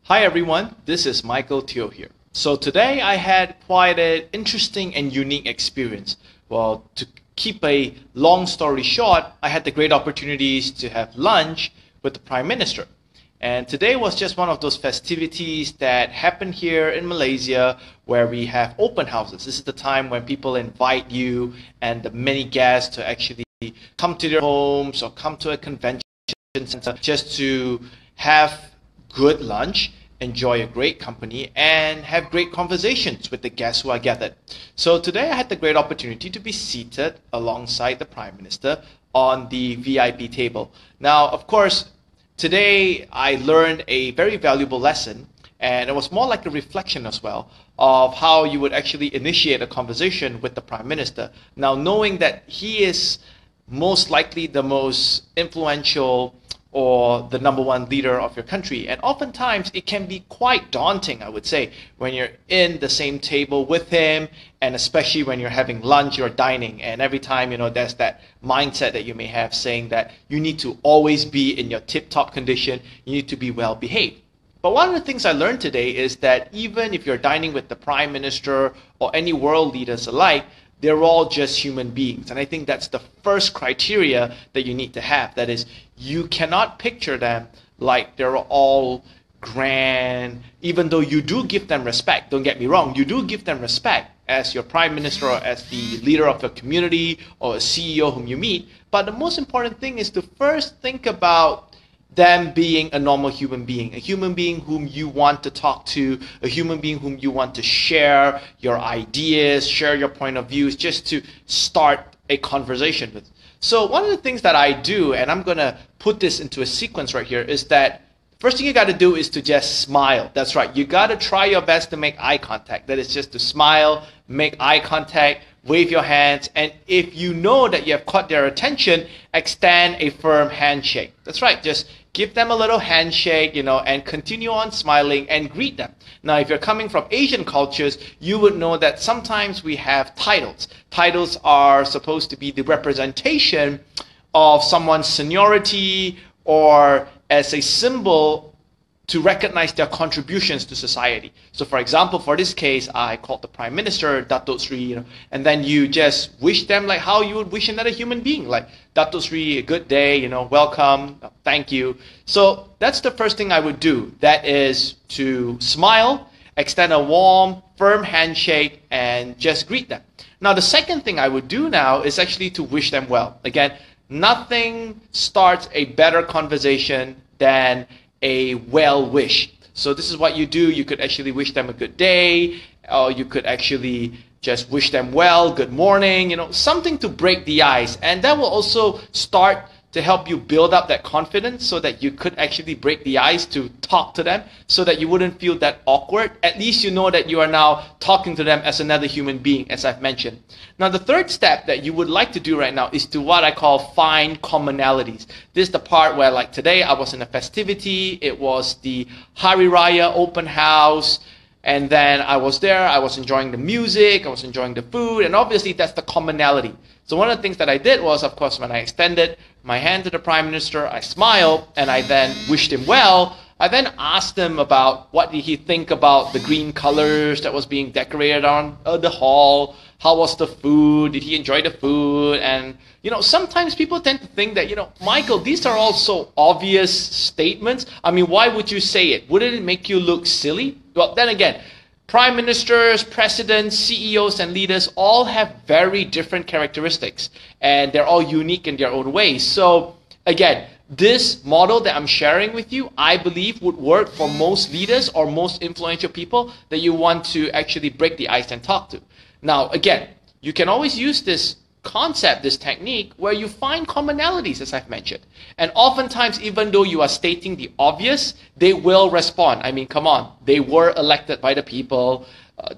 Hi everyone, this is Teoh here. So today I had quite an interesting and unique experience. Well, to keep a long story short, I had the great opportunities to have lunch with the Prime Minister. And today was just one of those festivities that happen here in Malaysia where we have open houses. This is the time when people invite you and the many guests to actually come to their homes or come to a convention center just to have good lunch, enjoy a great company, and have great conversations with the guests who are gathered. So today I had the great opportunity to be seated alongside the Prime Minister on the VIP table. Now, of course, today I learned a very valuable lesson, and it was more like a reflection as well of how you would actually initiate a conversation with the Prime Minister. Now, knowing that he is most likely the most influential or the number one leader of your country. And oftentimes it can be quite daunting, I would say, when you're in the same table with him, and especially when you're having lunch or dining. And every time, there's that mindset that you may have saying that you need to always be in your tip-top condition, you need to be well behaved. But one of the things I learned today is that even if you're dining with the Prime Minister or any world leaders alike, they're all just human beings. And I think that's the first criteria that you need to have. That is, you cannot picture them like they're all grand, even though you do give them respect. Don't get me wrong, you do give them respect as your Prime Minister or as the leader of your community or a CEO whom you meet. But the most important thing is to first think about them being a normal human being whom you want to talk to, a human being whom you want to share your ideas, share your point of views, just to start a conversation with. So one of the things that I do, and I'm going to put this into a sequence right here, is that first thing you got to do is to just smile. That's right. You got to try your best to make eye contact. That is just to smile, make eye contact, wave your hands, and if you know that you have caught their attention, extend a firm handshake. That's right. Just give them a little handshake, and continue on smiling and greet them. Now, if you're coming from Asian cultures, you would know that sometimes we have titles. Titles are supposed to be the representation of someone's seniority or as a symbol to recognize their contributions to society. So for example, for this case, I called the Prime Minister Datuk Sri, and then you just wish them like how you would wish another human being, like Datuk Sri, a good day, welcome, thank you. So that's the first thing I would do. That is to smile, extend a warm, firm handshake, and just greet them. Now, the second thing I would do now is actually to wish them well. Again, nothing starts a better conversation than a well wish. So this is what you do. You could actually wish them a good day, or you could actually just wish them well, good morning, something to break the ice. And that will also start to help you build up that confidence so that you could actually break the ice to talk to them so that you wouldn't feel that awkward. At least you know that you are now talking to them as another human being, as I've mentioned. Now, the third step that you would like to do right now is to what I call find commonalities. This is the part where, like today, I was in a festivity. It was the Hari Raya open house. And then I was there, I was enjoying the music, I was enjoying the food, and obviously that's the commonality. So one of the things that I did was, of course, when I extended my hand to the Prime Minister, I smiled, and I then wished him well. I then asked him about what did he think about the green colors that was being decorated on the hall, how was the food, did he enjoy the food, and sometimes people tend to think that, Michael, these are all so obvious statements. I mean, why would you say it? Wouldn't it make you look silly? Well, then again, prime ministers, presidents, CEOs, and leaders all have very different characteristics, and they're all unique in their own ways. So again, this model that I'm sharing with you, I believe would work for most leaders or most influential people that you want to actually break the ice and talk to. Now, again, you can always use this concept, this technique, where you find commonalities, as I've mentioned. And oftentimes, even though you are stating the obvious, they will respond. I mean, come on, they were elected by the people,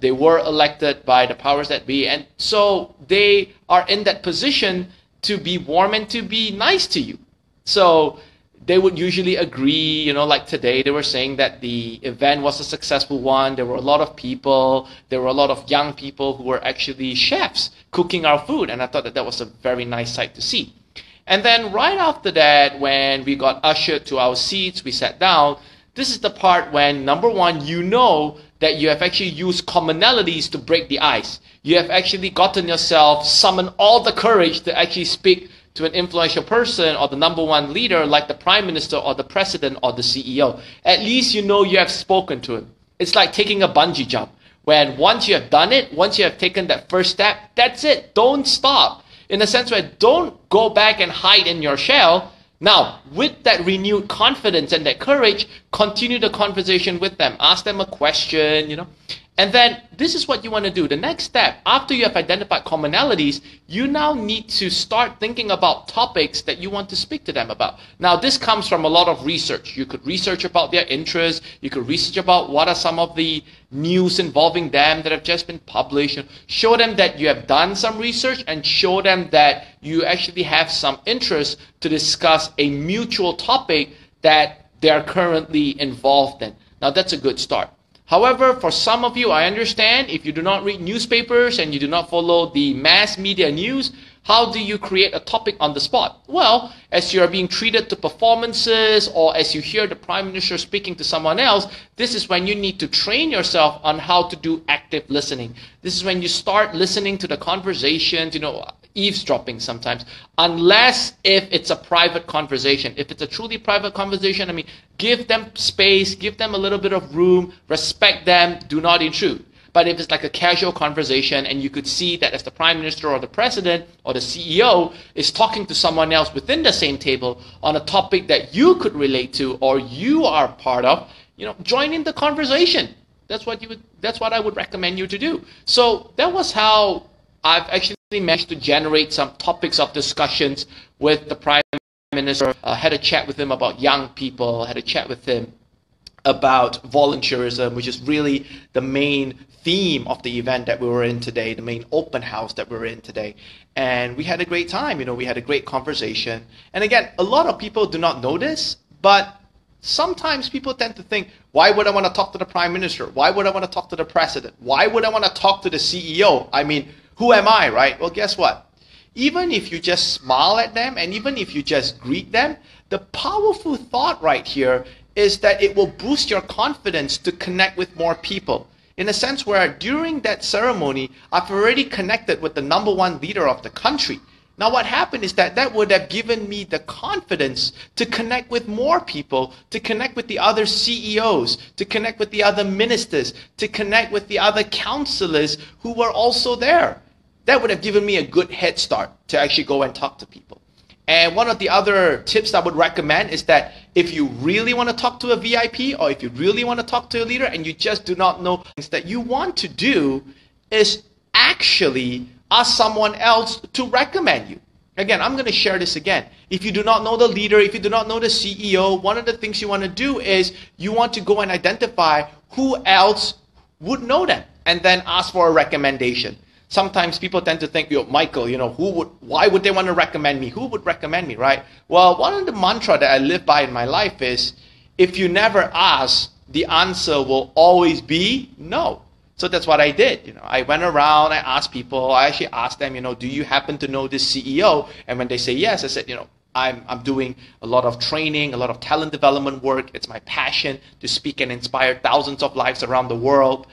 they were elected by the powers that be, and so they are in that position to be warm and to be nice to you. So they would usually agree, like today they were saying that the event was a successful one. There were a lot of people. There were a lot of young people who were actually chefs cooking our food. And I thought that that was a very nice sight to see. And then right after that, when we got ushered to our seats, we sat down, This is the part when, number one, you know that you have actually used commonalities to break the ice. You have actually gotten yourself, summoned all the courage to actually speak to an influential person or the number one leader like the prime minister or the president or the CEO. At least you know you have spoken to him. It's like taking a bungee jump. When once you have done it, once you have taken that first step, that's it. Don't stop. In the sense where don't go back and hide in your shell. Now, with that renewed confidence and that courage, continue the conversation with them. Ask them a question, And then this is what you want to do. The next step, after you have identified commonalities, you now need to start thinking about topics that you want to speak to them about. Now, this comes from a lot of research. You could research about their interests. You could research about what are some of the news involving them that have just been published. Show them that you have done some research and show them that you actually have some interest to discuss a mutual topic that they are currently involved in. Now, that's a good start. However, for some of you, I understand if you do not read newspapers and you do not follow the mass media news, how do you create a topic on the spot? Well, as you are being treated to performances or as you hear the Prime Minister speaking to someone else, this is when you need to train yourself on how to do active listening. This is when you start listening to the conversations, eavesdropping sometimes, unless if it's a private conversation. If it's a truly private conversation, give them space, give them a little bit of room, respect them, do not intrude. But if it's like a casual conversation and you could see that as the Prime Minister or the President or the CEO is talking to someone else within the same table on a topic that you could relate to or you are part of, join in the conversation. That's what I would recommend you to do. So that was how I've actually managed to generate some topics of discussions with the Prime Minister. Had a chat with him about young people, had a chat with him about volunteerism, which is really the main theme of the event that we were in today, the main open house that we were in today. And we had a great time, we had a great conversation. And again, a lot of people do not know this, but sometimes people tend to think, why would I want to talk to the Prime Minister? Why would I want to talk to the President? Why would I want to talk to the CEO? Who am I, right? Well, guess what? Even if you just smile at them and even if you just greet them, the powerful thought right here is that it will boost your confidence to connect with more people. In a sense where during that ceremony, I've already connected with the number one leader of the country. Now what happened is that would have given me the confidence to connect with more people, to connect with the other CEOs, to connect with the other ministers, to connect with the other counselors who were also there. That would have given me a good head start to actually go and talk to people. And one of the other tips I would recommend is that if you really want to talk to a VIP or if you really want to talk to a leader and you just do not know things that you want to do, is actually ask someone else to recommend you. Again, I'm going to share this again. If you do not know the leader, if you do not know the CEO, one of the things you want to do is you want to go and identify who else would know them and then ask for a recommendation. Sometimes people tend to think, Michael, why would they want to recommend me? Who would recommend me, right? Well, one of the mantra that I live by in my life is, if you never ask, the answer will always be no. So that's what I did. I went around, I asked people, I actually asked them, do you happen to know this CEO? And when they say yes, I said, I'm doing a lot of training, a lot of talent development work. It's my passion to speak and inspire thousands of lives around the world.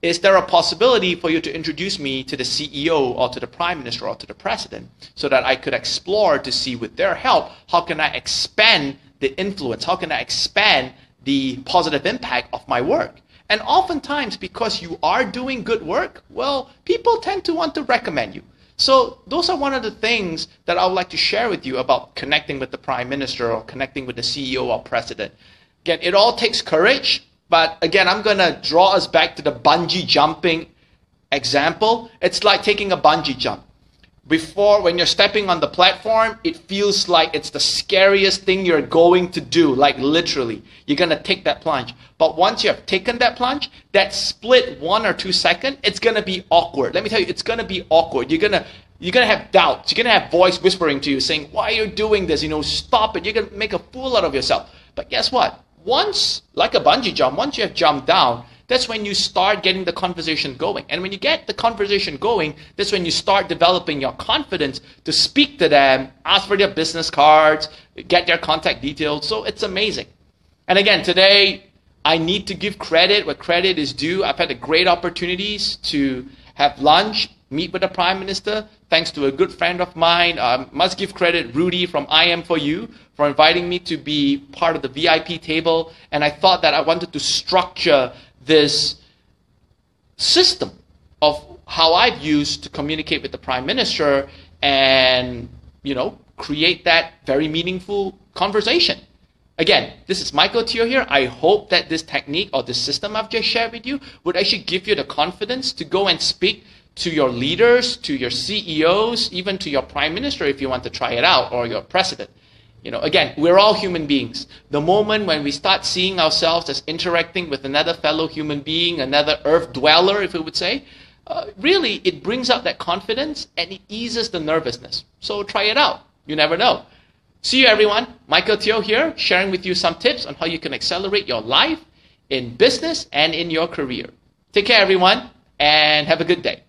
Is there a possibility for you to introduce me to the CEO or to the Prime Minister or to the President so that I could explore to see with their help, how can I expand the influence? How can I expand the positive impact of my work? And oftentimes, because you are doing good work, well, people tend to want to recommend you. So those are one of the things that I would like to share with you about connecting with the Prime Minister or connecting with the CEO or President. Again, it all takes courage. But again, I'm going to draw us back to the bungee jumping example. It's like taking a bungee jump. Before, when you're stepping on the platform, it feels like it's the scariest thing you're going to do, like literally. You're going to take that plunge. But once you have taken that plunge, that split 1 or 2 seconds, it's going to be awkward. Let me tell you, it's going to be awkward. You're going to have doubts. You're going to have voice whispering to you saying, why are you doing this? Stop it. You're going to make a fool out of yourself. But guess what? Once, like a bungee jump, once you have jumped down, that's when you start getting the conversation going. And when you get the conversation going, that's when you start developing your confidence to speak to them, ask for their business cards, get their contact details. So it's amazing. And again, today, I need to give credit where credit is due. I've had the great opportunities to have lunch, meet with the Prime Minister, thanks to a good friend of mine. Must give credit, Rudy from I Am For You, for inviting me to be part of the VIP table. And I thought that I wanted to structure this system of how I've used to communicate with the Prime Minister and, create that very meaningful conversation. Again, this is Michael Teoh here. I hope that this technique or this system I've just shared with you would actually give you the confidence to go and speak to your leaders, to your CEOs, even to your Prime Minister if you want to try it out, or your President. Again, we're all human beings. The moment when we start seeing ourselves as interacting with another fellow human being, another earth dweller, if we would say, really it brings out that confidence and it eases the nervousness. So try it out. You never know. See you, everyone. Michael Teoh here, sharing with you some tips on how you can accelerate your life in business and in your career. Take care, everyone, and have a good day.